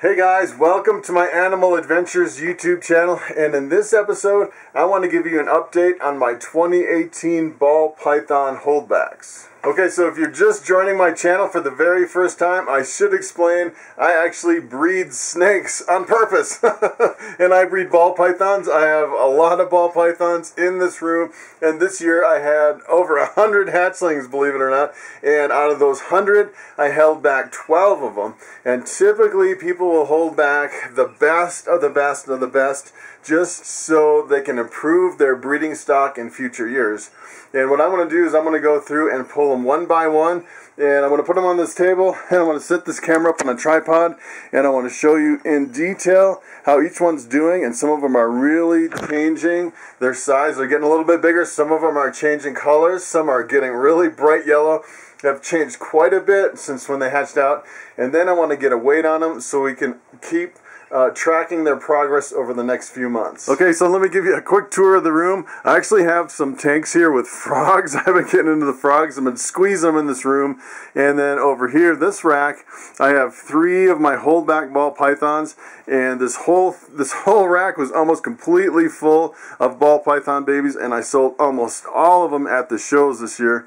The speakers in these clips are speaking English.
Hey guys, welcome to my Animal Adventures YouTube channel, and in this episode I want to give you an update on my 2018 ball python holdbacks. Okay, so if you're just joining my channel for the very first time, I should explain I actually breed snakes on purpose. And I breed ball pythons. I have a lot of ball pythons in this room, and this year I had over 100 hatchlings, believe it or not, and out of those 100 I held back 12 of them. And typically people will hold back the best of the best of the best just so they can improve their breeding stock in future years. And what I'm going to do is I'm going to go through and pull them one by one, and I'm going to put them on this table, and I'm going to set this camera up on a tripod, and I want to show you in detail how each one's doing. And some of them are really changing their size. They're getting a little bit bigger. Some of them are changing colors. Some are getting really bright yellow. Have changed quite a bit since when they hatched out. And then I want to get a weight on them so we can keep tracking their progress over the next few months. Okay, so let me give you a quick tour of the room. I actually have some tanks here with frogs. I've been getting into the frogs. I've been squeezing them in this room. And then over here, this rack, I have 3 of my holdback ball pythons, and this whole rack was almost completely full of ball python babies, and I sold almost all of them at the shows this year.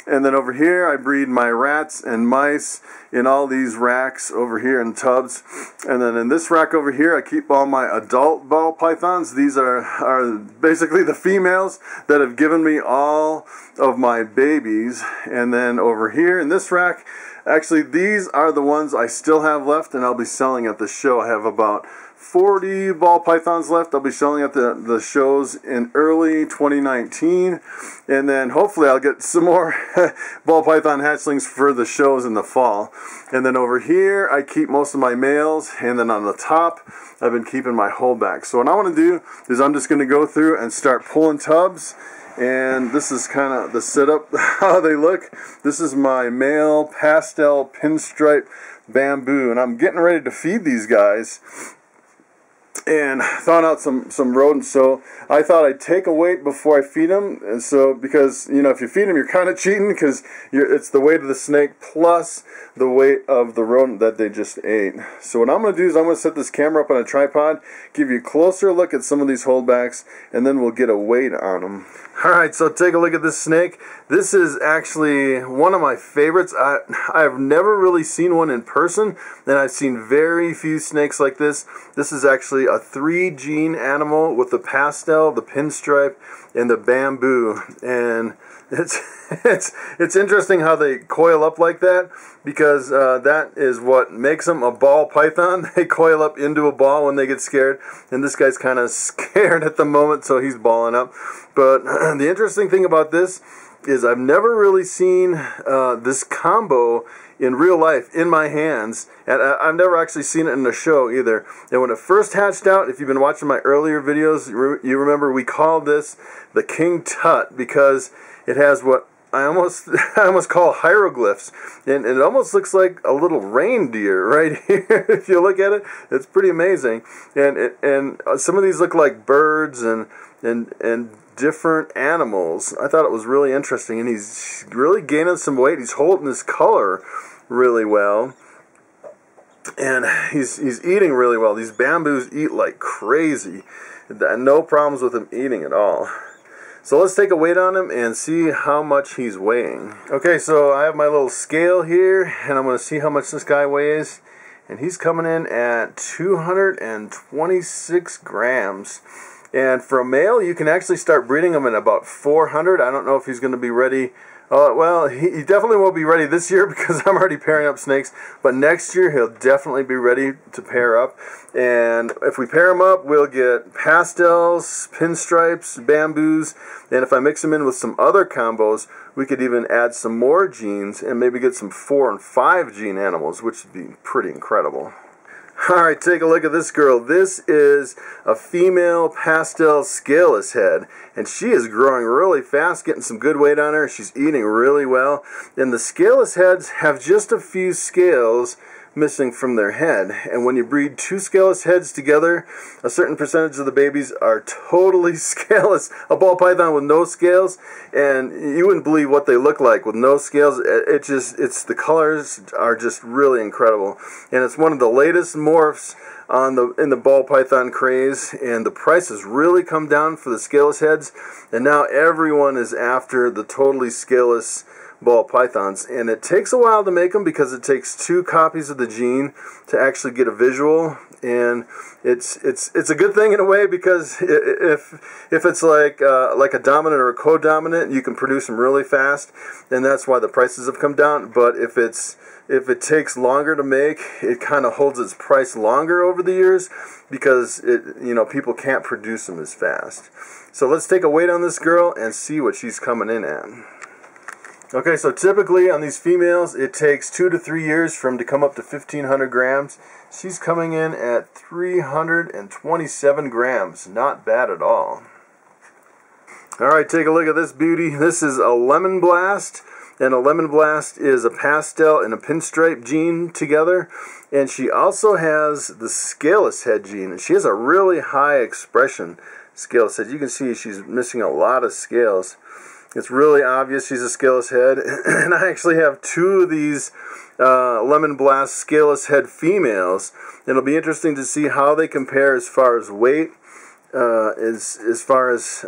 And then over here, I breed my rats and mice in all these racks over here in tubs. And then in this rack over here, I keep all my adult ball pythons. These are basically the females that have given me all of my babies. And then over here in this rack, actually these are the ones I still have left, and I'll be selling at the show. I have about 40 ball pythons left. I'll be selling at the shows in early 2019, and then hopefully I'll get some more ball python hatchlings for the shows in the fall. And then over here I keep most of my males, and then on the top I've been keeping my holdbacks. So what I want to do is I'm just going to go through and start pulling tubs. And this is kind of the setup, how they look. This is my male pastel pinstripe bamboo, and I'm getting ready to feed these guys and thawing out some rodents. So I thought I'd take a weight before I feed them, and so because you know, if you feed them, you're kind of cheating, because it's the weight of the snake plus the weight of the rodent that they just ate. So what I'm going to do is I'm going to set this camera up on a tripod, give you a closer look at some of these holdbacks, and then we'll get a weight on them. Alright, so take a look at this snake. This is actually one of my favorites. I've never really seen one in person, and I've seen very few snakes like this. This is actually a 3-gene animal with the pastel, the pinstripe, and the bamboo. And it's interesting how they coil up like that, because that is what makes them a ball python. They coil up into a ball when they get scared, and this guy's kind of scared at the moment, so he's balling up. But the interesting thing about this is I've never really seen this combo in real life in my hands, and I've never actually seen it in a show either. And when it first hatched out, if you've been watching my earlier videos, you remember we called this the King Tut, because it has what I almost call hieroglyphs, and it almost looks like a little reindeer right here. If you look at it, it's pretty amazing. And some of these look like birds and different animals. I thought it was really interesting, and he's really gaining some weight. He's holding his color really well, and he's eating really well. These bamboos eat like crazy. No problems with him eating at all. So let's take a weight on him and see how much he's weighing. Okay, so I have my little scale here, and I'm going to see how much this guy weighs. And he's coming in at 226 grams. And for a male, you can actually start breeding him at about 400. I don't know if he's going to be ready. Well, he definitely won't be ready this year, because I'm already pairing up snakes. But next year, he'll definitely be ready to pair up. And if we pair him up, we'll get pastels, pinstripes, bamboos. And if I mix them in with some other combos, we could even add some more genes and maybe get some 4- and 5-gene animals, which would be pretty incredible. Alright, take a look at this girl. This is a female pastel scaleless head, and she is growing really fast, getting some good weight on her. She's eating really well, and the scaleless heads have just a few scales, missing from their head. And when you breed two scaleless heads together, a certain percentage of the babies are totally scaleless. A ball python with no scales, and you wouldn't believe what they look like with no scales. The colors are just really incredible, and it's one of the latest morphs in the ball python craze, and the price has really come down for the scaleless heads, and now everyone is after the totally scaleless ball pythons. And it takes a while to make them because it takes 2 copies of the gene to actually get a visual. And it's a good thing in a way, because if it's like a dominant or a co-dominant, you can produce them really fast, and that's why the prices have come down. But if it takes longer to make, it kind of holds its price longer over the years, because people can't produce them as fast. So let's take a weight on this girl and see what she's coming in at. Okay, so typically on these females, it takes 2 to 3 years for them to come up to 1,500 grams. She's coming in at 327 grams. Not bad at all. Alright, take a look at this beauty. This is a Lemon Blast, and a Lemon Blast is a pastel and a pinstripe gene together. And she also has the scaleless head gene, and she has a really high expression scaleless head. You can see she's missing a lot of scales. It's really obvious she's a scaleless head, and I actually have 2 of these Lemon Blast scaleless head females. It'll be interesting to see how they compare as far as weight, as far as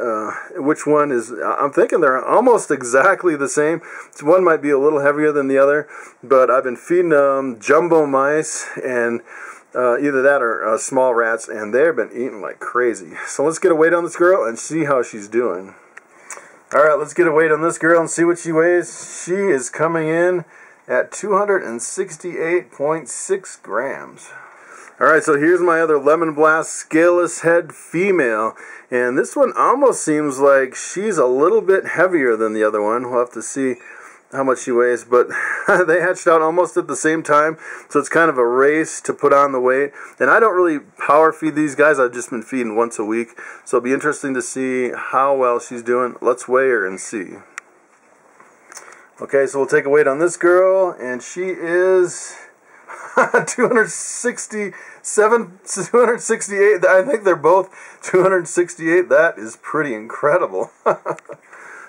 which one is. I'm thinking they're almost exactly the same. One might be a little heavier than the other, but I've been feeding them jumbo mice, and either that or small rats, and they've been eating like crazy. So let's get a weight on this girl and see how she's doing. Alright, let's get a weight on this girl and see what she weighs. She is coming in at 268.6 grams. Alright, so here's my other Lemon Blast scaleless head female. And this one almost seems like she's a little bit heavier than the other one. We'll have to see how much she weighs, but they hatched out almost at the same time, so it's kind of a race to put on the weight. And I don't really power feed these guys. I've just been feeding once a week, so it'll be interesting to see how well she's doing. Let's weigh her and see. Okay, so we'll take a weight on this girl, and she is 268. I think they're both 268. That is pretty incredible.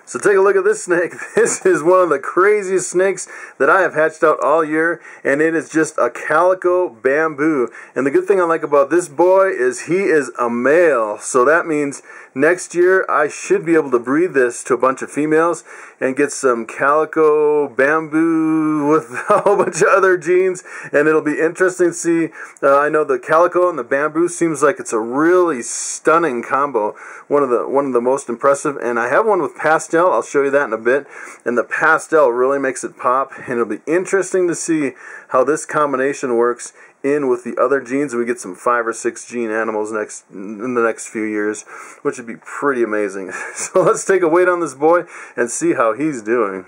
So take a look at this snake. This is one of the craziest snakes that I have hatched out all year, and it is just a calico bamboo. And the good thing I like about this boy is he is a male, so that means next year I should be able to breed this to a bunch of females and get some calico bamboo with a whole bunch of other genes, and it'll be interesting to see. I know the calico and the bamboo seems like it's a really stunning combo, one of the most impressive. And I have one with pastel. I'll show you that in a bit, and the pastel really makes it pop, and it'll be interesting to see how this combination works in with the other genes. We get some 5 or 6 gene animals in the next few years, which would be pretty amazing. So let's take a weight on this boy and see how he's doing.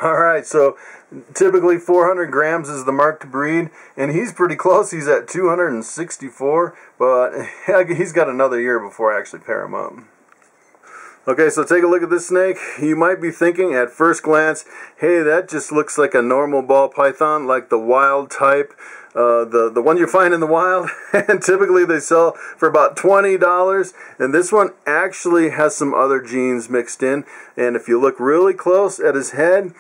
Alright, so typically 400 grams is the mark to breed, and he's pretty close. He's at 264, but he's got another year before I actually pair him up. Okay, so take a look at this snake. You might be thinking at first glance, hey, that just looks like a normal ball python, like the wild type, the one you find in the wild, and typically they sell for about $20, and this one actually has some other genes mixed in, and if you look really close at his head,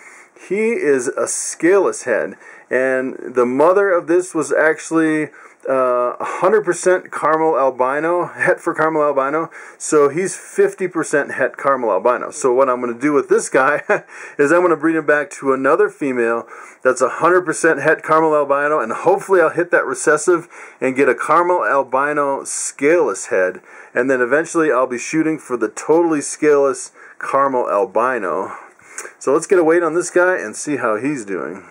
he is a scaleless head, and the mother of this was actually 100% caramel albino, het for caramel albino, so he's 50% het caramel albino. So what I'm going to do with this guy is I'm going to breed him back to another female that's 100% het caramel albino, and hopefully I'll hit that recessive and get a caramel albino scaleless head, and then eventually I'll be shooting for the totally scaleless caramel albino. So let's get a weight on this guy and see how he's doing.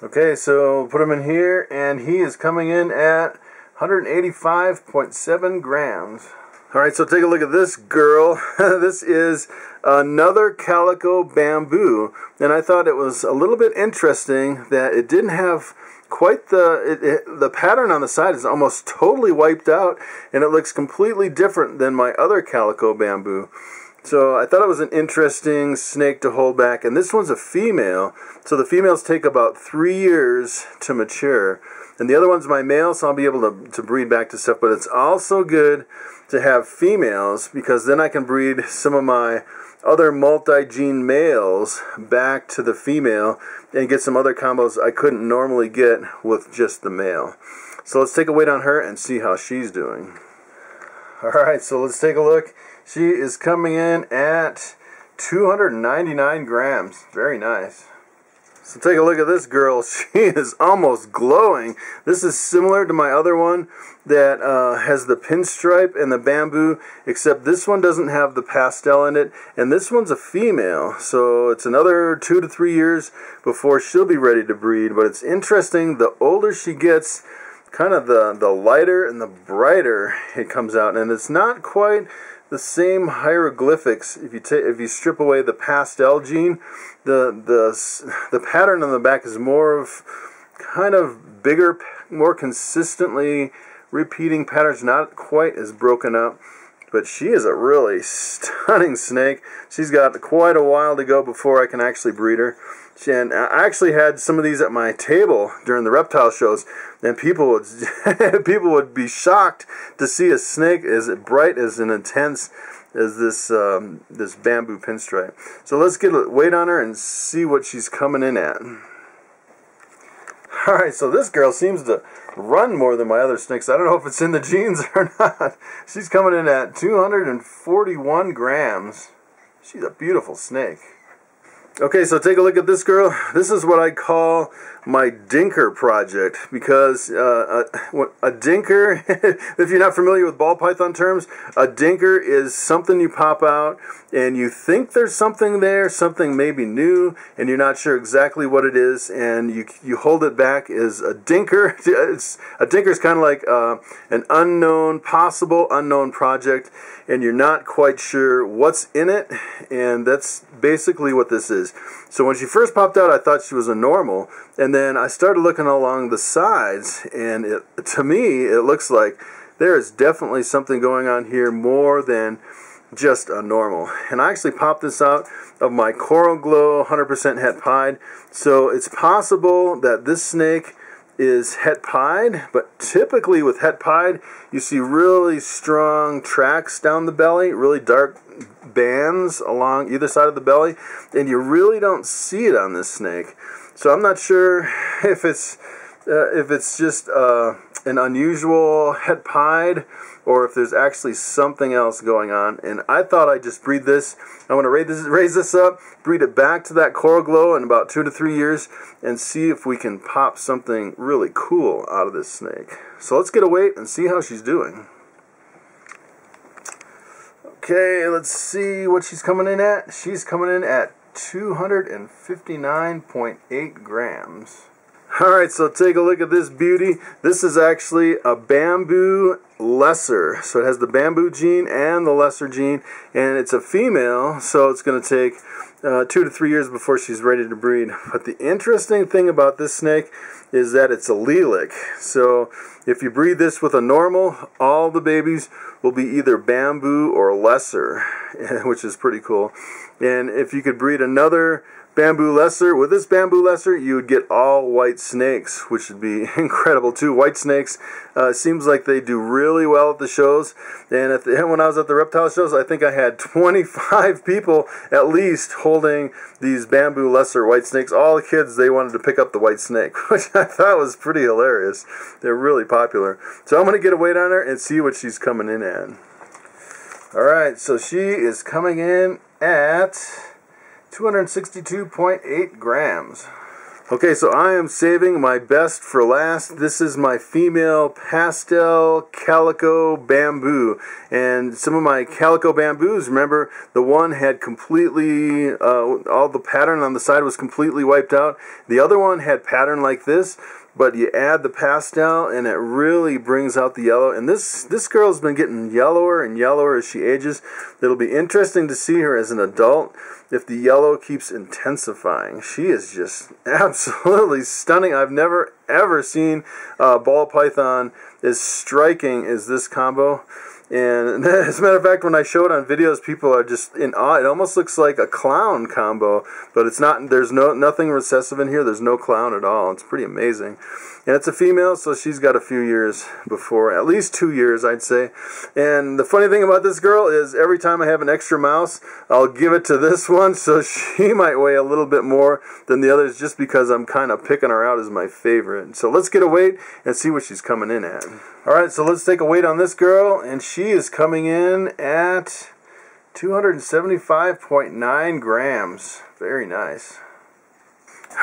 Okay, so put him in here, and he is coming in at 185.7 grams. Alright, so take a look at this girl. This is another calico bamboo, and I thought it was a little bit interesting that it didn't have quite the pattern on the side is almost totally wiped out, and it looks completely different than my other calico bamboo. So I thought it was an interesting snake to hold back. And this one's a female. So the females take about 3 years to mature. And the other one's my male, so I'll be able to breed back to stuff. But it's also good to have females, because then I can breed some of my other multi-gene males back to the female and get some other combos I couldn't normally get with just the male. So let's take a weight on her and see how she's doing. Alright, so let's take a look. She is coming in at 299 grams. Very nice. So take a look at this girl. She is almost glowing. This is similar to my other one that has the pinstripe and the bamboo, except this one doesn't have the pastel in it, and this one's a female. So it's another 2 to 3 years before she'll be ready to breed. But it's interesting, the older she gets, kind of the lighter and the brighter it comes out, and it's not quite the same hieroglyphics. If you strip away the pastel gene, the pattern on the back is more of kind of bigger, more consistently repeating patterns, not quite as broken up. But she is a really stunning snake. She's got quite a while to go before I can actually breed her. And I actually had some of these at my table during the reptile shows, and people would be shocked to see a snake as bright, as intense as this this bamboo pinstripe. So let's get a weight on her and see what she's coming in at. Alright, so this girl seems to run more than my other snakes. I don't know if it's in the genes or not. She's coming in at 241 grams. She's a beautiful snake. Okay, so take a look at this girl. This is what I call my dinker project, because a dinker, if you're not familiar with ball python terms, a dinker is something you pop out and you think there's something there, something maybe new, and you're not sure exactly what it is, and you hold it back as a dinker. A dinker is kind of like an possible unknown project, and you're not quite sure what's in it, and that's basically what this is. So when she first popped out, I thought she was a normal, and then I started looking along the sides, and to me it looks like there is definitely something going on here more than just a normal. And I actually popped this out of my Coral Glow 100% het pied, so it's possible that this snake is het pied, but typically with het pied you see really strong tracks down the belly, really dark bands along either side of the belly, and you really don't see it on this snake. So I'm not sure if it's just an unusual het pied, or if there's actually something else going on. And I thought I'd just breed this. I want to raise this up, breed it back to that Coral Glow in about 2 to 3 years, and see if we can pop something really cool out of this snake. So let's get a weight and see how she's doing. Okay, let's see what she's coming in at. She's coming in at 259.8 grams. Alright, so take a look at this beauty. This is actually a bamboo lesser. So it has the bamboo gene and the lesser gene, and it's a female, so it's going to take 2 to 3 years before she's ready to breed. But the interesting thing about this snake is that it's allelic. So if you breed this with a normal, all the babies will be either bamboo or lesser, which is pretty cool. And if you could breed another bamboo lesser, with this bamboo lesser you would get all white snakes, which would be incredible too. White snakes seems like they do really well at the shows, and when I was at the reptile shows, I think I had 25 people at least holding these bamboo lesser white snakes. All the kids, they wanted to pick up the white snake, which I thought was pretty hilarious. They're really popular. So I'm going to get a weight on her and see what she's coming in at. Alright, so she is coming in at 262.8 grams. Okay, so I am saving my best for last. This is my female pastel calico bamboo. And some of my calico bamboos, remember, the one had completely, all the pattern on the side was completely wiped out. The other one had pattern like this, but you add the pastel and it really brings out the yellow. And this girl's been getting yellower and yellower as she ages. It'll be interesting to see her as an adult if the yellow keeps intensifying. She is just absolutely stunning. I've never ever seen ball python as striking as this combo. And as a matter of fact, when I show it on videos, people are just in awe. It almost looks like a clown combo, but it's not. There's nothing recessive in here. There's no clown at all. It's pretty amazing. And it's a female, so she's got a few years before, at least 2 years, I'd say. And the funny thing about this girl is every time I have an extra mouse, I'll give it to this one, so she might weigh a little bit more than the others just because I'm kind of picking her out as my favorite. So let's get a weight and see what she's coming in at. Alright, so let's take a weight on this girl, and she is coming in at 275.9 grams. Very nice.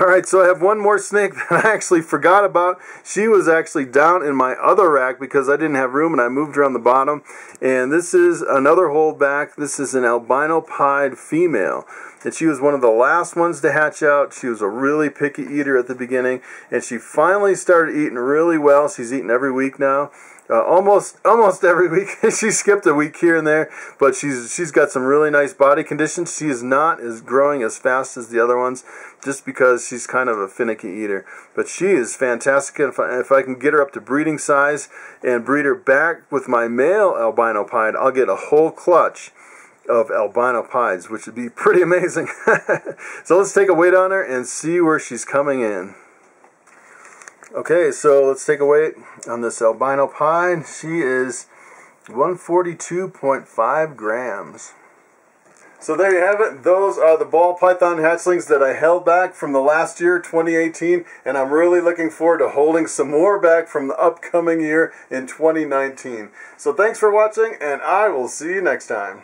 Alright, so I have one more snake that I actually forgot about. She was actually down in my other rack because I didn't have room and I moved her on the bottom. And this is another holdback. This is an albino pied female. And she was one of the last ones to hatch out. She was a really picky eater at the beginning. And she finally started eating really well. She's eating every week now. Almost every week. She skipped a week here and there, but she's got some really nice body conditions. She is not growing as fast as the other ones, just because she's kind of a finicky eater. But she is fantastic. If I can get her up to breeding size and breed her back with my male albino pied, I'll get a whole clutch of albino pieds, which would be pretty amazing. So let's take a weight on her and see where she's coming in. Okay, so let's take a weight on this albino pied. She is 142.5 grams. So there you have it. Those are the ball python hatchlings that I held back from the last year, 2018, and I'm really looking forward to holding some more back from the upcoming year in 2019. So thanks for watching, and I will see you next time.